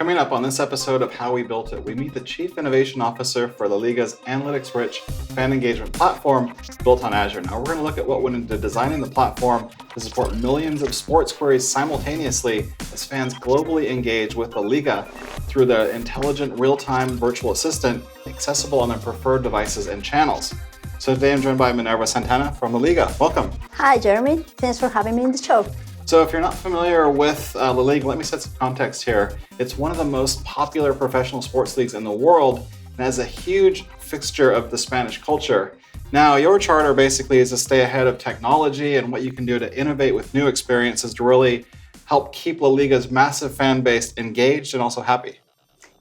Coming up on this episode of How We Built It, we meet the Chief Innovation Officer for LaLiga's analytics-rich fan engagement platform built on Azure. Now, we're going to look at what went into designing the platform to support millions of sports queries simultaneously as fans globally engage with the Liga through the intelligent real-time virtual assistant accessible on their preferred devices and channels. So today I'm joined by Minerva Santana from LaLiga. Welcome. Hi, Jeremy. Thanks for having me in the show. So if you're not familiar with LaLiga, let me set some context here. It's one of the most popular professional sports leagues in the world and has a huge fixture of the Spanish culture. Now, your charter basically is to stay ahead of technology and what you can do to innovate with new experiences to really help keep LaLiga's massive fan base engaged and also happy.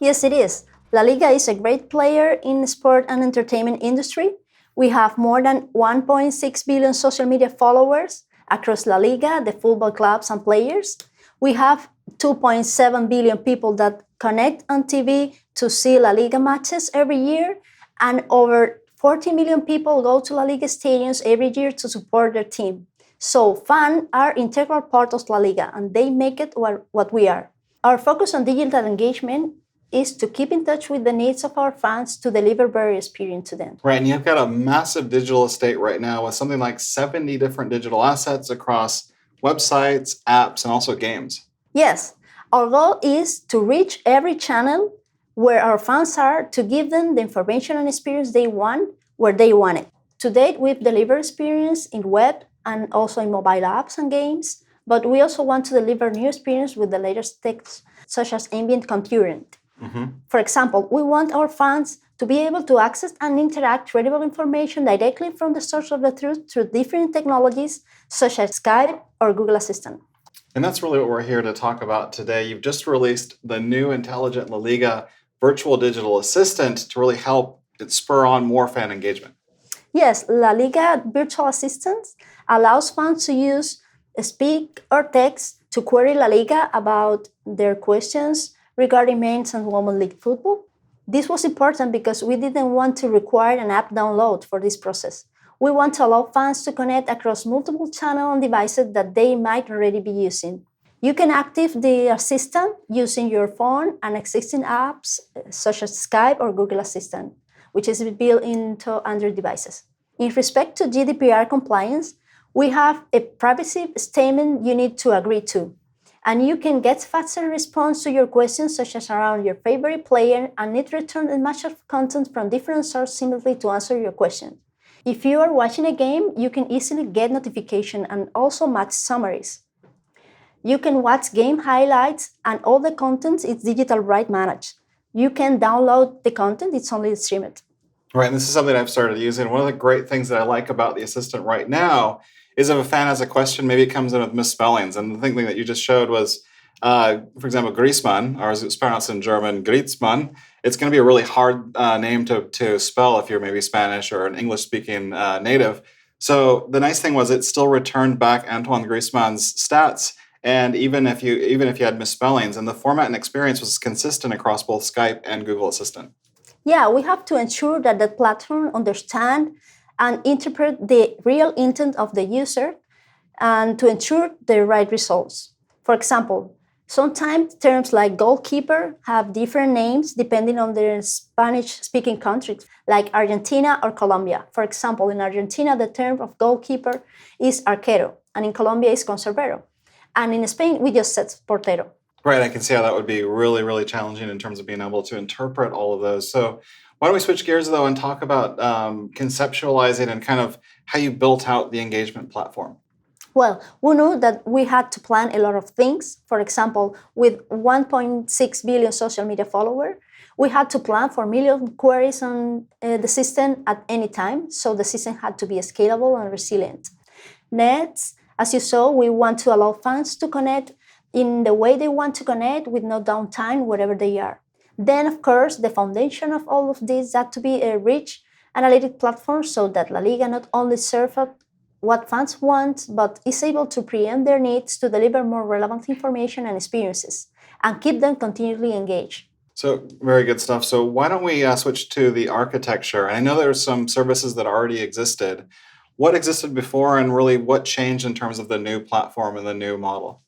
Yes, it is. LaLiga is a great player in the sport and entertainment industry. We have more than 1.6 billion social media followers across La Liga, the football clubs and players. We have 2.7 billion people that connect on TV to see La Liga matches every year, and over 40 million people go to La Liga stadiums every year to support their team. So fans are an integral part of La Liga, and they make it what we are. Our focus on digital engagement is to keep in touch with the needs of our fans to deliver better experience to them. Right, and you've got a massive digital estate right now with something like 70 different digital assets across websites, apps, and also games. Yes, our goal is to reach every channel where our fans are to give them the information and experience they want where they want it. To date, we've delivered experience in web and also in mobile apps and games, but we also want to deliver new experience with the latest techs such as ambient computing. For example, we want our fans to be able to access and interact credible information directly from the source of the truth through different technologies such as Skype or Google Assistant. And that's really what we're here to talk about today. You've just released the new intelligent LaLiga virtual digital assistant to really help it spur on more fan engagement. Yes, LaLiga Virtual Assistant allows fans to use speak or text to query La Liga about their questions regarding men's and women's league football. This was important because we didn't want to require an app download for this process. We want to allow fans to connect across multiple channels and devices that they might already be using. You can activate the assistant using your phone and existing apps such as Skype or Google Assistant, which is built into Android devices. In respect to GDPR compliance, we have a privacy statement you need to agree to. And you can get faster response to your questions, such as around your favorite player, and it returns a match of content from different sources seamlessly to answer your question. If you are watching a game, you can easily get notification and also match summaries. You can watch game highlights, and all the content is digital right managed. You can download the content, it's only streamed. Right, and this is something I've started using. One of the great things that I like about the assistant right now is if a fan has a question, maybe it comes in with misspellings. And the thing that you just showed was, for example, Griezmann, or as it's pronounced in German, Griezmann. It's going to be a really hard name to spell if you're maybe Spanish or an English-speaking native. So the nice thing was it still returned back Antoine Griezmann's stats, and even if you had misspellings, and the format and experience was consistent across both Skype and Google Assistant. Yeah, we have to ensure that the platform understands and interpret the real intent of the user and to ensure the right results. For example, sometimes terms like goalkeeper have different names depending on their Spanish-speaking countries, like Argentina or Colombia. For example, in Argentina, the term of goalkeeper is arquero, and in Colombia is conservero. And in Spain, we just said portero. Right, I can see how that would be really, really challenging in terms of being able to interpret all of those. So why don't we switch gears, though, and talk about conceptualizing and kind of how you built out the engagement platform? Well, we know that we had to plan a lot of things. For example, with 1.6 billion social media followers, we had to plan for million queries on the system at any time, so the system had to be scalable and resilient. Next, as you saw, we want to allow fans to connect in the way they want to connect with no downtime wherever they are. Then, of course, the foundation of all of this had to be a rich analytic platform so that La Liga not only serves up what fans want, but is able to preempt their needs to deliver more relevant information and experiences and keep them continually engaged. So very good stuff. So why don't we switch to the architecture? I know there are some services that already existed. What existed before and really what changed in terms of the new platform and the new model?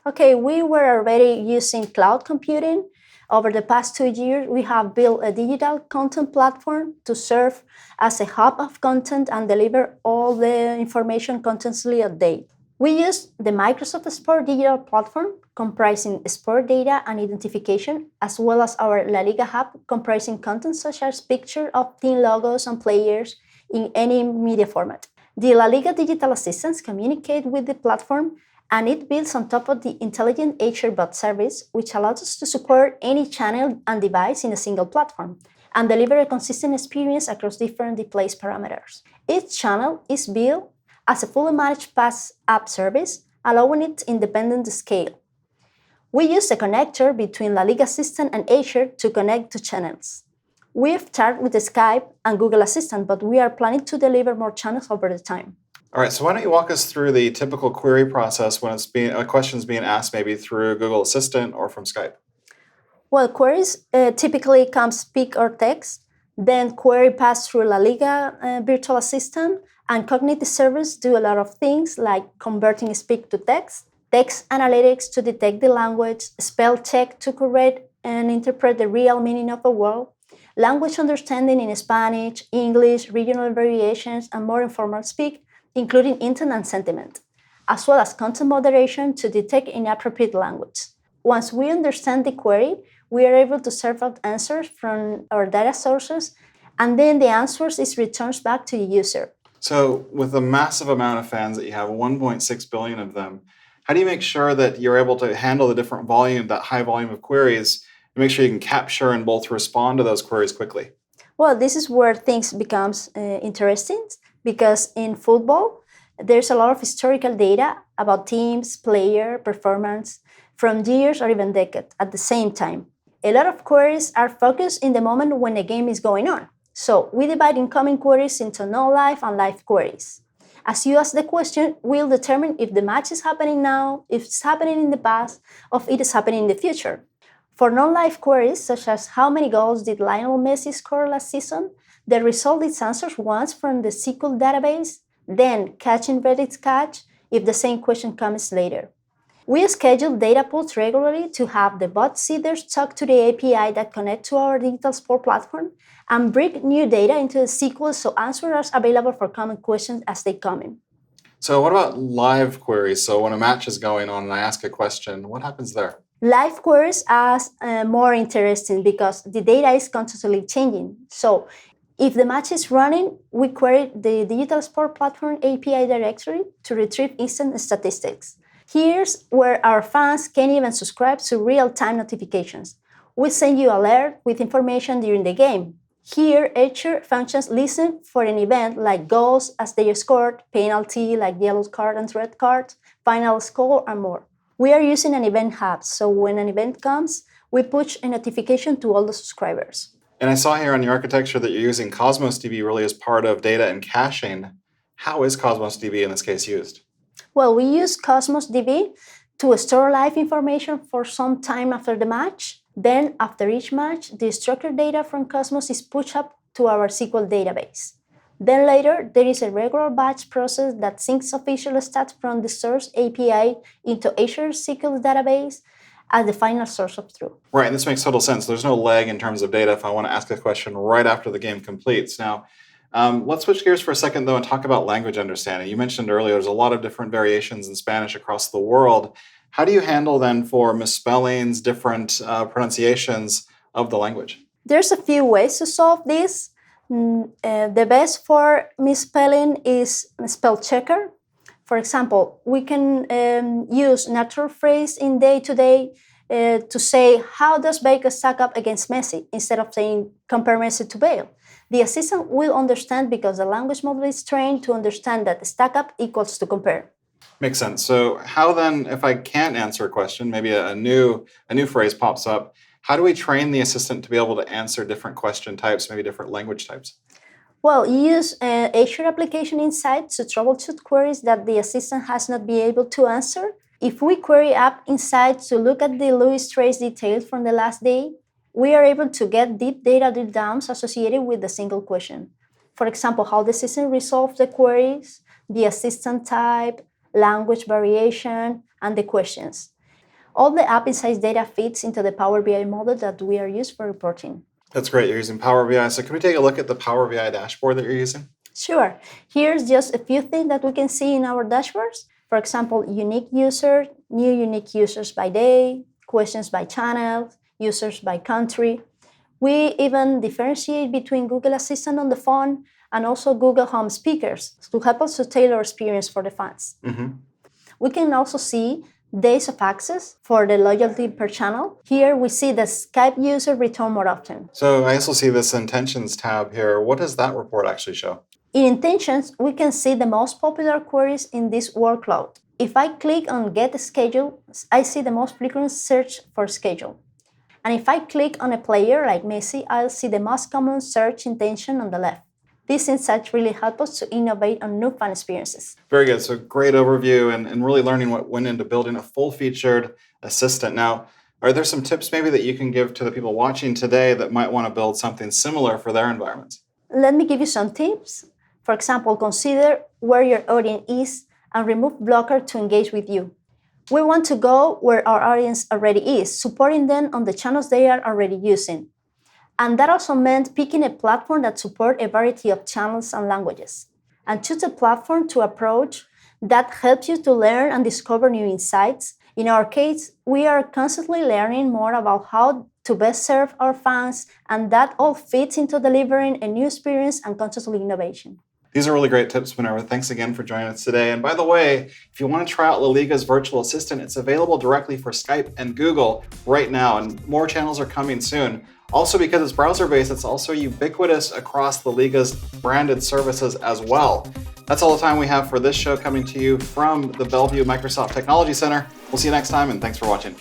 Okay, we were already using cloud computing Over the past 2 years, we have built a digital content platform to serve as a hub of content and deliver all the information constantly updated. We use the Microsoft Sport digital platform, comprising sport data and identification, as well as our LaLiga hub, comprising content such as pictures of team logos and players in any media format. The LaLiga digital assistants communicate with the platform, and it builds on top of the intelligent Azure Bot Service, which allows us to support any channel and device in a single platform and deliver a consistent experience across different display parameters. Each channel is built as a fully managed PaaS app service, allowing it independent scale. We use a connector between LaLiga Assistant and Azure to connect to channels. We've started with Skype and Google Assistant, but we are planning to deliver more channels over the time. All right, so why don't you walk us through the typical query process when a question's being asked maybe through Google Assistant or from Skype? Well, queries typically come speak or text, then query pass through LaLiga virtual assistant, and cognitive servers do a lot of things like converting speak to text, text analytics to detect the language, spell check to correct and interpret the real meaning of a word, language understanding in Spanish, English, regional variations, and more informal speak, including intent and sentiment, as well as content moderation to detect inappropriate language. Once we understand the query, we are able to serve out answers from our data sources, and then the answers is returned back to the user. So with the massive amount of fans that you have, 1.6 billion of them, how do you make sure that you're able to handle the different volume, that high volume of queries, and make sure you can capture and both respond to those queries quickly? Well, this is where things becomes interesting, because in football, there's a lot of historical data about teams, player, performance from years or even decades at the same time. A lot of queries are focused in the moment when the game is going on. So we divide incoming queries into non-live and live queries. As you ask the question, we'll determine if the match is happening now, if it's happening in the past, or if it is happening in the future. For non-live queries, such as how many goals did Lionel Messi score last season, the result is answered once from the SQL database, then catching Reddit's catch if the same question comes later. We schedule data pulls regularly to have the bot seeders talk to the API that connect to our digital sport platform and bring new data into the SQL so answers are available for common questions as they come in. So what about live queries? So when a match is going on and I ask a question, what happens there? Live queries are more interesting because the data is constantly changing. So if the match is running, we query the digital sport platform API directory to retrieve instant statistics. Here's where our fans can even subscribe to real-time notifications. We send you alert with information during the game. Here, Azure functions listen for an event like goals as they are scored, penalty like yellow card and red card, final score, and more. We are using an event hub, so when an event comes, we push a notification to all the subscribers. And I saw here on your architecture that you're using Cosmos DB really as part of data and caching. How is Cosmos DB in this case used? Well, we use Cosmos DB to store live information for some time after the match. Then, after each match, the structured data from Cosmos is pushed up to our SQL database. Then later, there is a regular batch process that syncs official stats from the source API into Azure SQL database as the final source of truth. Right, and this makes total sense. There's no lag in terms of data if I want to ask a question right after the game completes. Now, let's switch gears for a second, though, and talk about language understanding. You mentioned earlier there's a lot of different variations in Spanish across the world. How do you handle then for misspellings, different pronunciations of the language? There's a few ways to solve this. The best for misspelling is spell checker. For example, we can use natural phrase in day-to-day to say, how does Baker stack up against Messi, instead of saying, compare Messi to Bale. The assistant will understand because the language model is trained to understand that stack up equals to compare. Makes sense. So how then, if I can't answer a question, maybe a new phrase pops up, how do we train the assistant to be able to answer different question types, maybe different language types? Well, use Azure Application Insight to troubleshoot queries that the assistant has not been able to answer. If we query App Insight to look at the Lewis trace details from the last day, we are able to get deep data drill downs associated with the single question. For example, how the system resolves the queries, the assistant type, language variation, and the questions. All the app insights data fits into the Power BI model that we are using for reporting. That's great. You're using Power BI. So can we take a look at the Power BI dashboard that you're using? Sure. Here's just a few things that we can see in our dashboards. For example, unique users, new unique users by day, questions by channel, users by country. We even differentiate between Google Assistant on the phone and also Google Home speakers to help us to tailor experience for the fans. We can also see days of access for the loyalty per channel. Here we see the Skype user return more often. So I also see this intentions tab here. What does that report actually show? In intentions, we can see the most popular queries in this workload. If I click on Get Schedule, I see the most frequent search for schedule. And if I click on a player like Messi, I'll see the most common search intention on the left. These insights really help us to innovate on new fan experiences. Very good. So great overview and really learning what went into building a full-featured assistant. Now, are there some tips maybe that you can give to the people watching today that might want to build something similar for their environments? Let me give you some tips. For example, consider where your audience is and remove blocker to engage with you. We want to go where our audience already is, supporting them on the channels they are already using. And that also meant picking a platform that supports a variety of channels and languages. And choose a platform to approach that helps you to learn and discover new insights. In our case, we are constantly learning more about how to best serve our fans, and that all fits into delivering a new experience and constantly innovation. These are really great tips, Minerva. Thanks again for joining us today. And by the way, if you want to try out LaLiga's virtual assistant, it's available directly for Skype and Google right now, and more channels are coming soon. Also, because it's browser-based, it's also ubiquitous across LaLiga's branded services as well. That's all the time we have for this show, coming to you from the Bellevue Microsoft Technology Center. We'll see you next time, and thanks for watching.